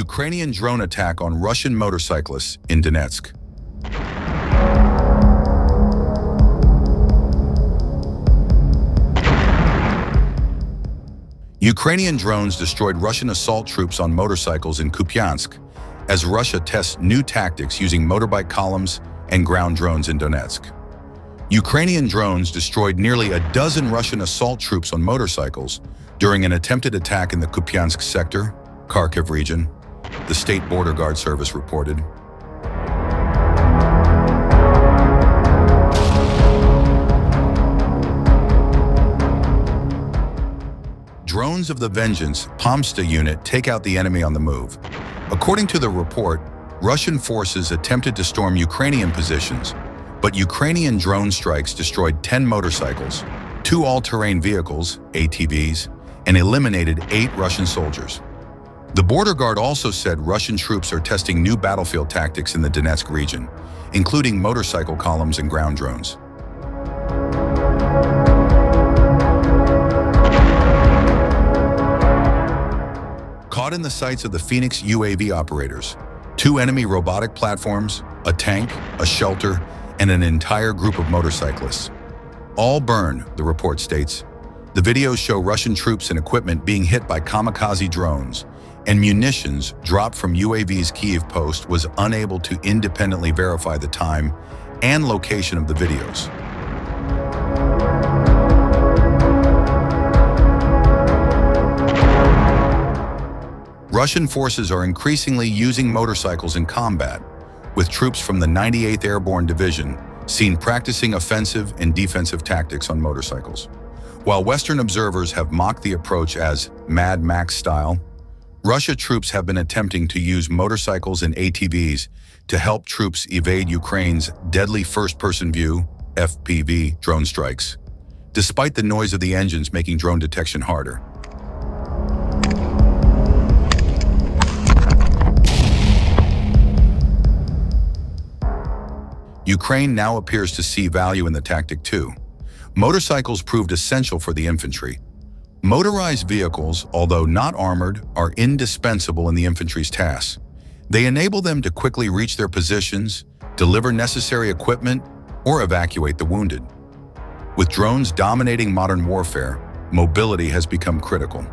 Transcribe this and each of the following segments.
Ukrainian drone attack on Russian motorcyclists in Donetsk. Ukrainian drones destroyed Russian assault troops on motorcycles in Kupyansk as Russia tests new tactics using motorbike columns and ground drones in Donetsk. Ukrainian drones destroyed nearly a dozen Russian assault troops on motorcycles during an attempted attack in the Kupyansk sector, Kharkiv region, the State Border Guard Service reported. Drones of the Vengeance Pomsta unit take out the enemy on the move. According to the report, Russian forces attempted to storm Ukrainian positions, but Ukrainian drone strikes destroyed 10 motorcycles, 2 all-terrain vehicles, ATVs, and eliminated 8 Russian soldiers. The border guard also said Russian troops are testing new battlefield tactics in the Donetsk region, including motorcycle columns and ground drones. Caught in the sights of the Phoenix UAV operators, 2 enemy robotic platforms, a tank, a shelter, and an entire group of motorcyclists. All burned, the report states. The videos show Russian troops and equipment being hit by kamikaze drones, and munitions dropped from UAV's Kyiv post was unable to independently verify the time and location of the videos. Russian forces are increasingly using motorcycles in combat, with troops from the 98th Airborne Division seen practicing offensive and defensive tactics on motorcycles. While Western observers have mocked the approach as Mad Max style, Russia troops have been attempting to use motorcycles and ATVs to help troops evade Ukraine's deadly first-person view, FPV, drone strikes, despite the noise of the engines making drone detection harder. Ukraine now appears to see value in the tactic too. Motorcycles proved essential for the infantry. Motorized vehicles, although not armored, are indispensable in the infantry's tasks. They enable them to quickly reach their positions, deliver necessary equipment, or evacuate the wounded. With drones dominating modern warfare, mobility has become critical.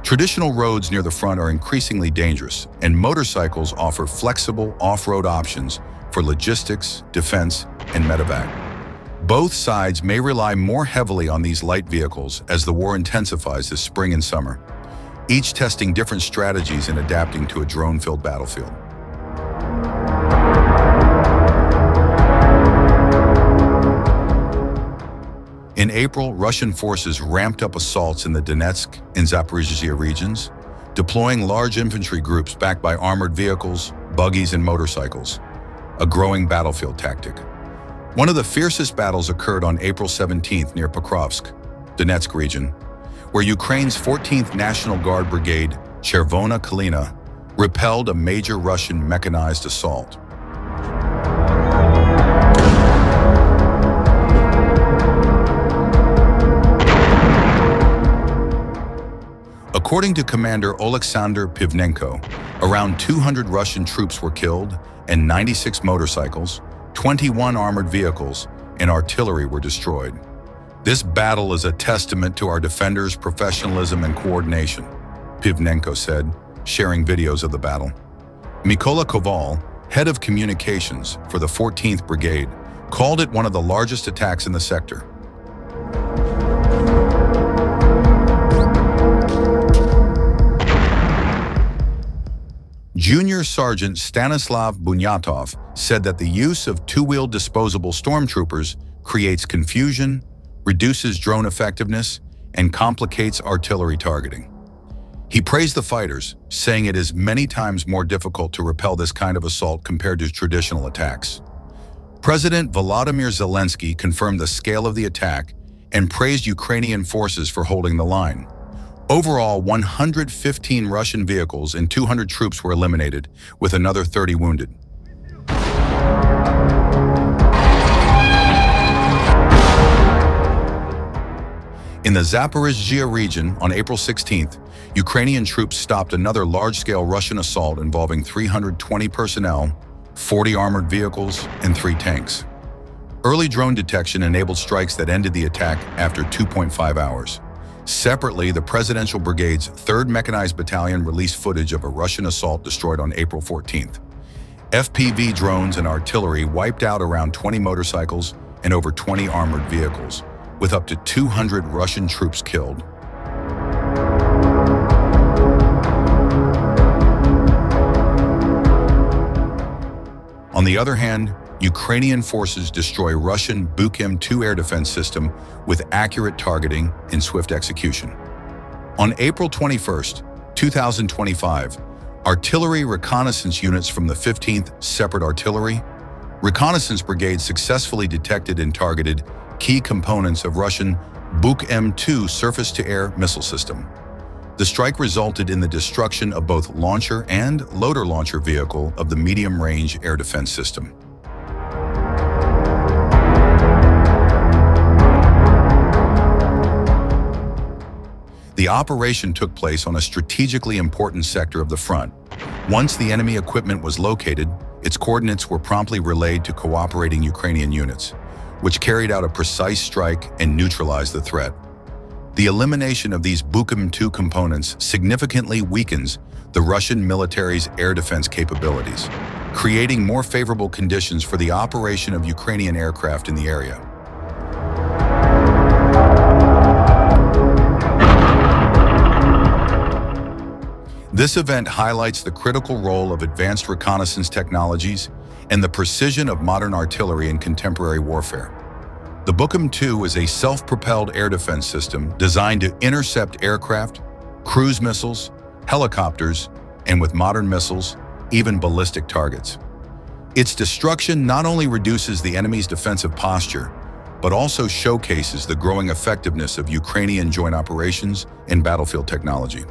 Traditional roads near the front are increasingly dangerous, and motorcycles offer flexible off-road options for logistics, defense, and medevac. Both sides may rely more heavily on these light vehicles as the war intensifies this spring and summer, each testing different strategies and adapting to a drone-filled battlefield. In April, Russian forces ramped up assaults in the Donetsk and Zaporizhzhia regions, deploying large infantry groups backed by armored vehicles, buggies, and motorcycles, a growing battlefield tactic. One of the fiercest battles occurred on April 17th near Pokrovsk, Donetsk region, where Ukraine's 14th National Guard Brigade, Chervona Kalina, repelled a major Russian mechanized assault. According to Commander Oleksandr Pivnenko, around 200 Russian troops were killed and 96 motorcycles, 21 armored vehicles, and artillery were destroyed. This battle is a testament to our defenders' professionalism and coordination, Pivnenko said, sharing videos of the battle. Mykola Koval, head of communications for the 14th Brigade, called it one of the largest attacks in the sector. Junior Sergeant Stanislav Bunyatov said that the use of two-wheeled disposable stormtroopers creates confusion, reduces drone effectiveness, and complicates artillery targeting. He praised the fighters, saying it is many times more difficult to repel this kind of assault compared to traditional attacks. President Volodymyr Zelensky confirmed the scale of the attack and praised Ukrainian forces for holding the line. Overall, 115 Russian vehicles and 200 troops were eliminated, with another 30 wounded. the Zaporizhzhia region, on April 16th, Ukrainian troops stopped another large-scale Russian assault involving 320 personnel, 40 armored vehicles, and 3 tanks. Early drone detection enabled strikes that ended the attack after 2.5 hours. Separately, the Presidential Brigade's 3rd Mechanized Battalion released footage of a Russian assault destroyed on April 14th. FPV drones and artillery wiped out around 20 motorcycles and over 20 armored vehicles, with up to 200 Russian troops killed. On the other hand, Ukrainian forces destroy Russian Buk M2 air defense system with accurate targeting and swift execution. On April 21, 2025, artillery reconnaissance units from the 15th Separate Artillery Reconnaissance Brigade successfully detected and targeted key components of Russian Buk M2 surface-to-air missile system. The strike resulted in the destruction of both launcher and loader-launcher vehicle of the medium-range air defense system. The operation took place on a strategically important sector of the front. Once the enemy equipment was located, its coordinates were promptly relayed to cooperating Ukrainian units, which carried out a precise strike and neutralized the threat. The elimination of these Buk M2 components significantly weakens the Russian military's air defense capabilities, creating more favorable conditions for the operation of Ukrainian aircraft in the area. This event highlights the critical role of advanced reconnaissance technologies and the precision of modern artillery in contemporary warfare. The Buk M2 is a self-propelled air defense system designed to intercept aircraft, cruise missiles, helicopters, and with modern missiles, even ballistic targets. Its destruction not only reduces the enemy's defensive posture, but also showcases the growing effectiveness of Ukrainian joint operations and battlefield technology.